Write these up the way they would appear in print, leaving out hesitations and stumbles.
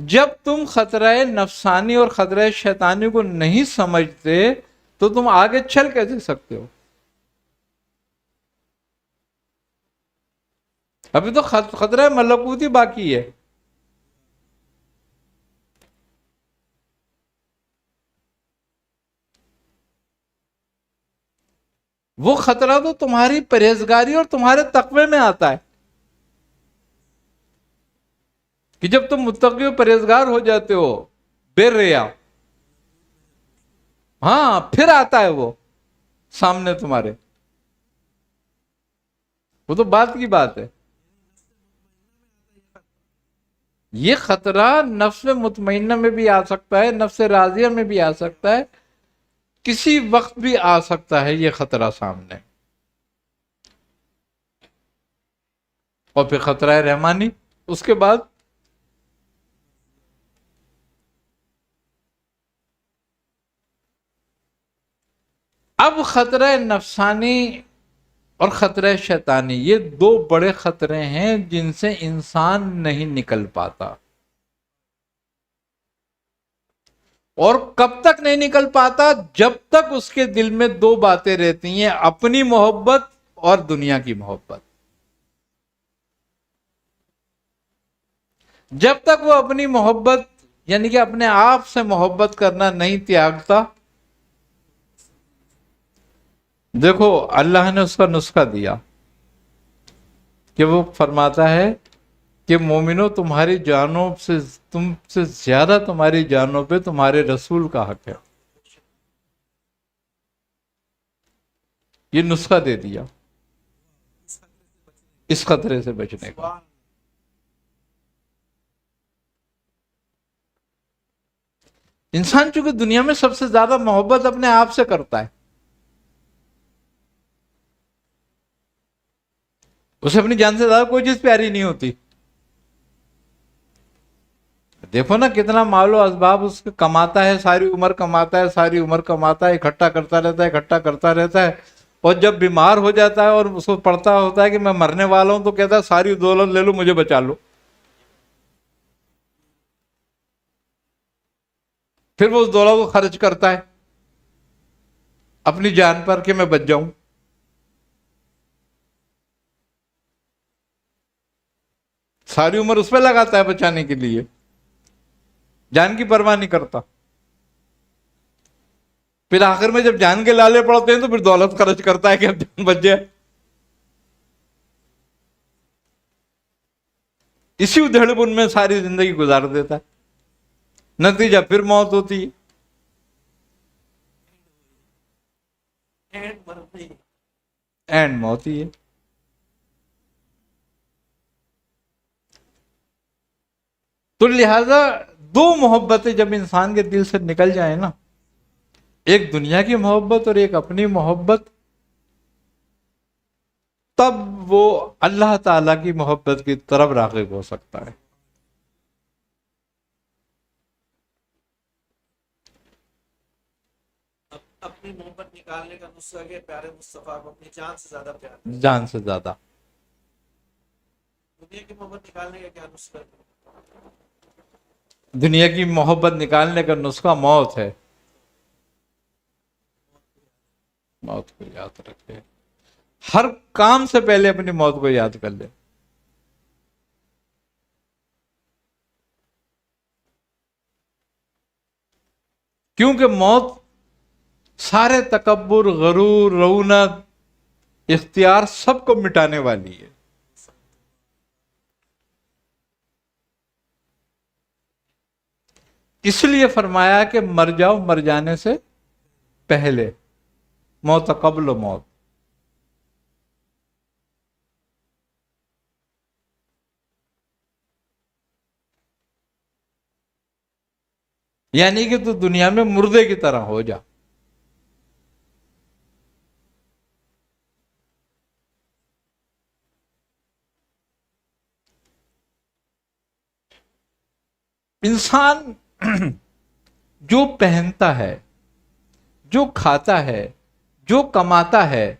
جب تم خطرہ نفسانی اور خطرہ شیطانی کو نہیں سمجھتے تو تم آگے چل کیسے سکتے ہو؟ ابھی تو خطرہ ملکوتی باقی ہے. وہ خطرہ تو تمہاری پرہیزگاری اور تمہارے تقوی میں آتا ہے کہ جب تم متقی و پرہیزگار ہو جاتے ہو بے ریا، ہاں پھر آتا ہے وہ سامنے تمہارے. وہ تو بات کی بات ہے. یہ خطرہ نفس مطمئنہ میں بھی آ سکتا ہے، نفس راضیہ میں بھی آ سکتا ہے، کسی وقت بھی آ سکتا ہے یہ خطرہ سامنے. اور پھر خطرہ رحمانی اس کے بعد. اب خطرہ نفسانی اور خطرہ شیطانی یہ دو بڑے خطرے ہیں جن سے انسان نہیں نکل پاتا. اور کب تک نہیں نکل پاتا؟ جب تک اس کے دل میں دو باتیں رہتی ہیں، اپنی محبت اور دنیا کی محبت. جب تک وہ اپنی محبت یعنی کہ اپنے آپ سے محبت کرنا نہیں تیاگتا. دیکھو اللہ نے اس کا نسخہ دیا کہ وہ فرماتا ہے کہ مومنو تمہاری جانوں سے، تم سے زیادہ تمہاری جانوں پہ تمہارے رسول کا حق ہے. یہ نسخہ دے دیا اس خطرے سے بچنے کا. انسان چونکہ دنیا میں سب سے زیادہ محبت اپنے آپ سے کرتا ہے، اسے اپنی جان سے زیادہ کوئی چیز پیاری نہیں ہوتی. دیکھو نا کتنا مال و اسباب اس کو کماتا ہے، ساری عمر کماتا ہے، ساری عمر کماتا ہے، اکٹھا کرتا رہتا ہے، اکٹھا کرتا رہتا ہے، اور جب بیمار ہو جاتا ہے اور اس کو پڑھتا ہوتا ہے کہ میں مرنے والا ہوں تو کہتا ہے ساری دولت لے لو مجھے بچا لو. پھر وہ اس دولت کو خرچ کرتا ہے اپنی جان پر کہ میں بچ جاؤں. ساری عمر اس پہ لگاتا ہے بچانے کے لیے، جان کی پرواہ نہیں کرتا. پھر آخر میں جب جان کے لالے پڑتے ہیں تو پھر دولت خرچ کرتا ہے کہ اب جان بچ جائے. اسی ادھیڑ بن میں ساری زندگی گزار دیتا ہے، نتیجہ پھر موت ہوتی ہے. اینڈ موت ہی ہے. تو لہذا دو محبتیں جب انسان کے دل سے نکل جائیں نا، ایک دنیا کی محبت اور ایک اپنی محبت، تب وہ اللہ تعالی کی محبت کی طرف راغب ہو سکتا ہے. اپنی محبت نکالنے کا نسخہ ہے پیارے مصطفیٰ کو اپنی جان سے زیادہ پیار. جان سے زیادہ. دنیا کی محبت نکالنے کا کیا نسخہ ہے؟ دنیا کی محبت نکالنے کا نسخہ موت ہے. موت کو یاد رکھے، ہر کام سے پہلے اپنی موت کو یاد کر لے. کیونکہ موت سارے تکبر، غرور، رونق، اختیار سب کو مٹانے والی ہے. اس لیے فرمایا کہ مر جاؤ مر جانے سے پہلے، موت قبل موت. یعنی کہ تو دنیا میں مردے کی طرح ہو جا. انسان جو پہنتا ہے، جو کھاتا ہے، جو کماتا ہے،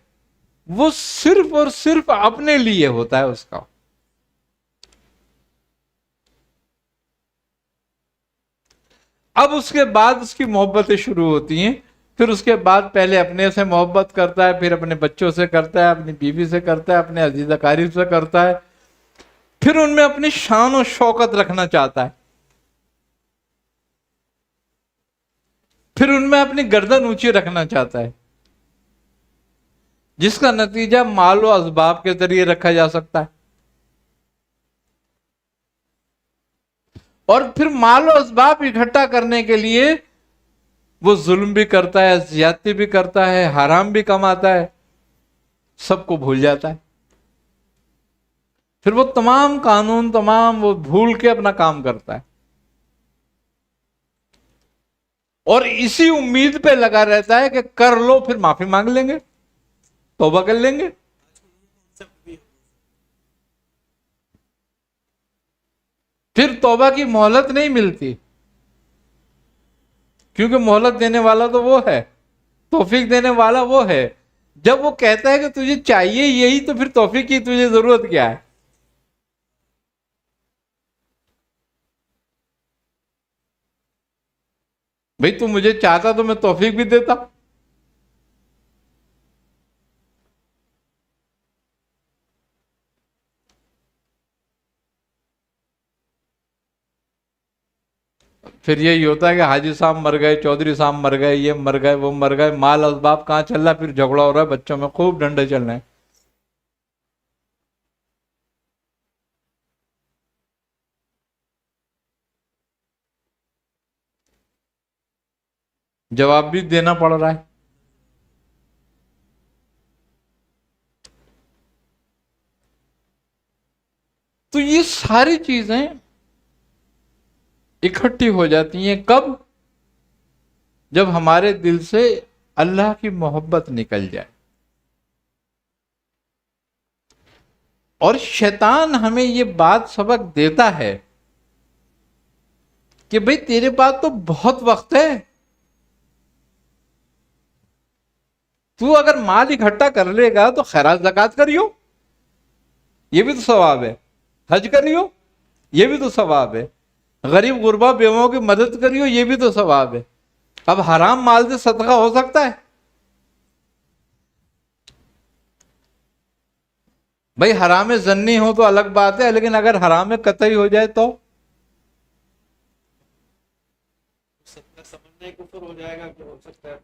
وہ صرف اور صرف اپنے لیے ہوتا ہے. اس کا اب اس کے بعد اس کی محبتیں شروع ہوتی ہیں. پھر اس کے بعد پہلے اپنے سے محبت کرتا ہے، پھر اپنے بچوں سے کرتا ہے، اپنی بیوی سے کرتا ہے، اپنے عزیز اقارب سے کرتا ہے، پھر ان میں اپنی شان و شوکت رکھنا چاہتا ہے، پھر ان میں اپنی گردن اونچی رکھنا چاہتا ہے، جس کا نتیجہ مال و اسباب کے ذریعے رکھا جا سکتا ہے. اور پھر مال و اسباب اکٹھا کرنے کے لیے وہ ظلم بھی کرتا ہے، زیادتی بھی کرتا ہے، حرام بھی کماتا ہے، سب کو بھول جاتا ہے. پھر وہ تمام قانون وہ بھول کے اپنا کام کرتا ہے، اور اسی امید پہ لگا رہتا ہے کہ کر لو پھر معافی مانگ لیں گے، توبہ کر لیں گے. پھر توبہ کی مہلت نہیں ملتی، کیونکہ مہلت دینے والا تو وہ ہے، توفیق دینے والا وہ ہے. جب وہ کہتا ہے کہ تجھے چاہیے یہی، تو پھر توفیق کی تجھے ضرورت کیا ہے؟ بھئی تو مجھے چاہتا تو میں توفیق بھی دیتا. پھر یہی ہوتا ہے کہ حاجی صاحب مر گئے، چودھری صاحب مر گئے، یہ مر گئے، وہ مر گئے، مال اسباب کہاں چل رہا ہے، پھر جھگڑا ہو رہا ہے، بچوں میں خوب ڈنڈے چل رہے ہیں. جواب بھی دینا پڑ رہا ہے. تو یہ ساری چیزیں اکٹھی ہو جاتی ہیں کب؟ جب ہمارے دل سے اللہ کی محبت نکل جائے. اور شیطان ہمیں یہ بات سبق دیتا ہے کہ بھئی تیرے پاس تو بہت وقت ہے، تو اگر مال اکٹھا کر لے گا تو خیرات زکات کریو، یہ بھی تو ثواب ہے. حج کریو، یہ بھی تو ثواب ہے. غریب غربا بیووں کی مدد کریو، یہ بھی تو ثواب ہے. اب حرام مال سے صدقہ ہو سکتا ہے؟ بھئی حرام ظنی ہو تو الگ بات ہے، لیکن اگر حرام قطعی ہو جائے تو سمجھنے کفر ہو جائے گا کہ ہو سکتا ہے.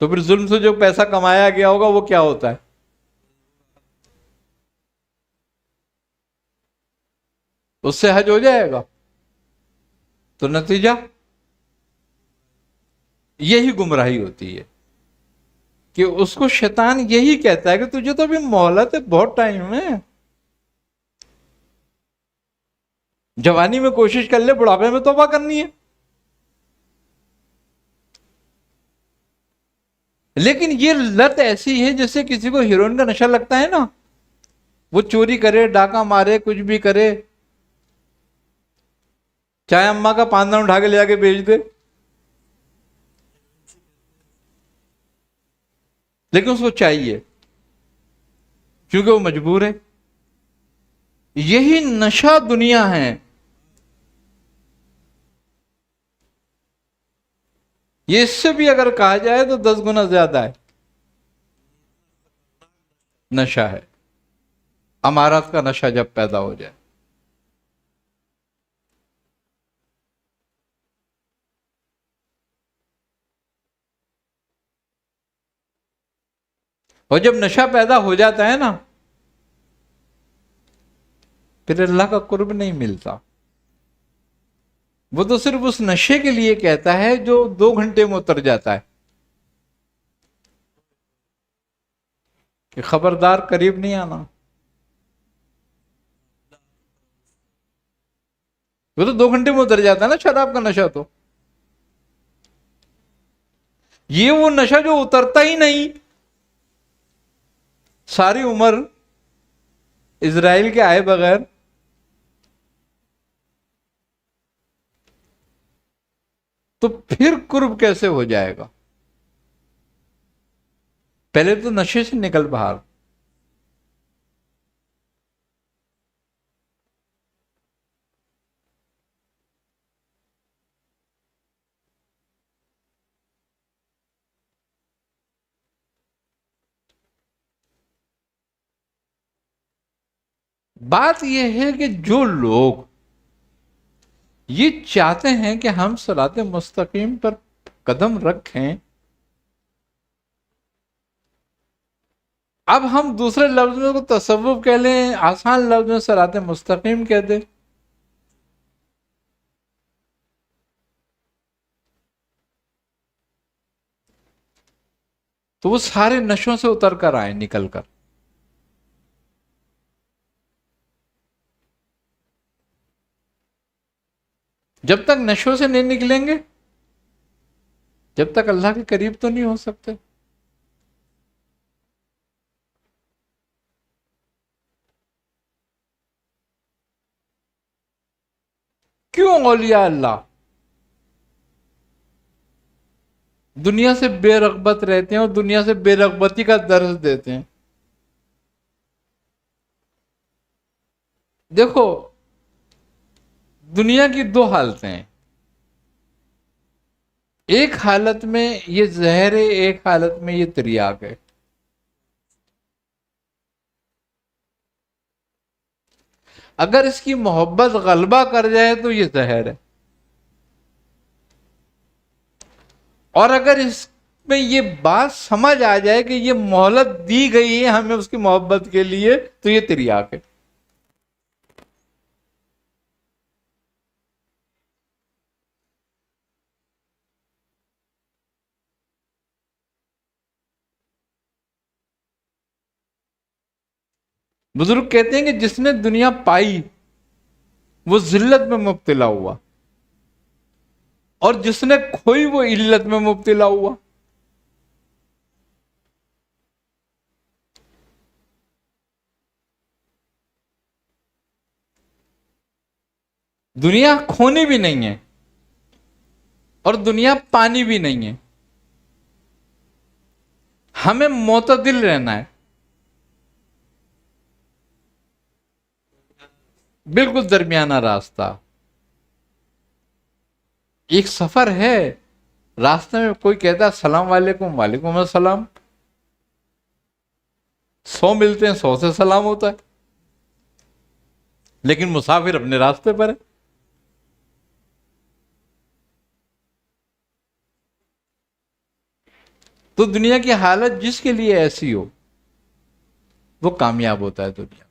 تو پھر ظلم سے جو پیسہ کمایا گیا ہوگا وہ کیا ہوتا ہے؟ اس سے حج ہو جائے گا. تو نتیجہ یہی گمراہی ہوتی ہے کہ اس کو شیطان یہی کہتا ہے کہ تجھے تو ابھی مہلت ہے، بہت ٹائم ہے، جوانی میں کوشش کر لے، بڑھاپے میں توبہ کرنی ہے. لیکن یہ لت ایسی ہے جیسے کسی کو ہیروئن کا نشہ لگتا ہے نا، وہ چوری کرے، ڈاکہ مارے، کچھ بھی کرے، چاہے اماں کا پاندان اٹھا کے لے جا کے بیچ دے، لیکن اس کو چاہیے کیونکہ وہ مجبور ہے. یہی نشہ دنیا ہے. یہ اس سے بھی اگر کہا جائے تو 10 گنا زیادہ ہے، نشہ ہے. امارات کا نشہ جب پیدا ہو جائے. اور جب نشہ پیدا ہو جاتا ہے نا، پھر اللہ کا قرب نہیں ملتا. وہ تو صرف اس نشے کے لیے کہتا ہے جو 2 گھنٹے میں اتر جاتا ہے کہ خبردار قریب نہیں آنا. وہ تو 2 گھنٹے میں اتر جاتا ہے نا شراب کا نشہ. تو یہ وہ نشہ جو اترتا ہی نہیں. ساری عمر اسرائیل کے آئے بغیر تو پھر قرب کیسے ہو جائے گا؟ پہلے تو نشے سے نکل باہر. بات یہ ہے کہ جو لوگ یہ چاہتے ہیں کہ ہم صراط مستقیم پر قدم رکھیں، اب ہم دوسرے لفظوں کو تصوف کہہ لیں، آسان لفظ میں صراط مستقیم کہہ دیں، تو وہ سارے نشوں سے اتر کر آئے، نکل کر۔ جب تک نشوں سے نہیں نکلیں گے، جب تک اللہ کے قریب تو نہیں ہو سکتے۔ کیوں اولیاء اللہ دنیا سے بے رغبت رہتے ہیں اور دنیا سے بے رغبتی کا درس دیتے ہیں؟ دیکھو، دنیا کی دو حالتیں ہیں، ایک حالت میں یہ زہر ہے، ایک حالت میں یہ تریاک ہے۔ اگر اس کی محبت غلبہ کر جائے تو یہ زہر ہے، اور اگر اس میں یہ بات سمجھ آ جائے کہ یہ مہلت دی گئی ہے ہمیں اس کی محبت کے لیے، تو یہ تریاک ہے۔ بزرگ کہتے ہیں کہ جس نے دنیا پائی وہ ذلت میں مبتلا ہوا، اور جس نے کھوئی وہ علت میں مبتلا ہوا۔ دنیا کھونی بھی نہیں ہے اور دنیا پانی بھی نہیں ہے، ہمیں معتدل رہنا ہے، بالکل درمیانہ راستہ۔ ایک سفر ہے، راستے میں کوئی کہتا ہے السلام علیکم، وعلیکم السلام، 100 ملتے ہیں 100 سے سلام ہوتا ہے، لیکن مسافر اپنے راستے پر ہے۔ تو دنیا کی حالت جس کے لیے ایسی ہو وہ کامیاب ہوتا ہے دنیا۔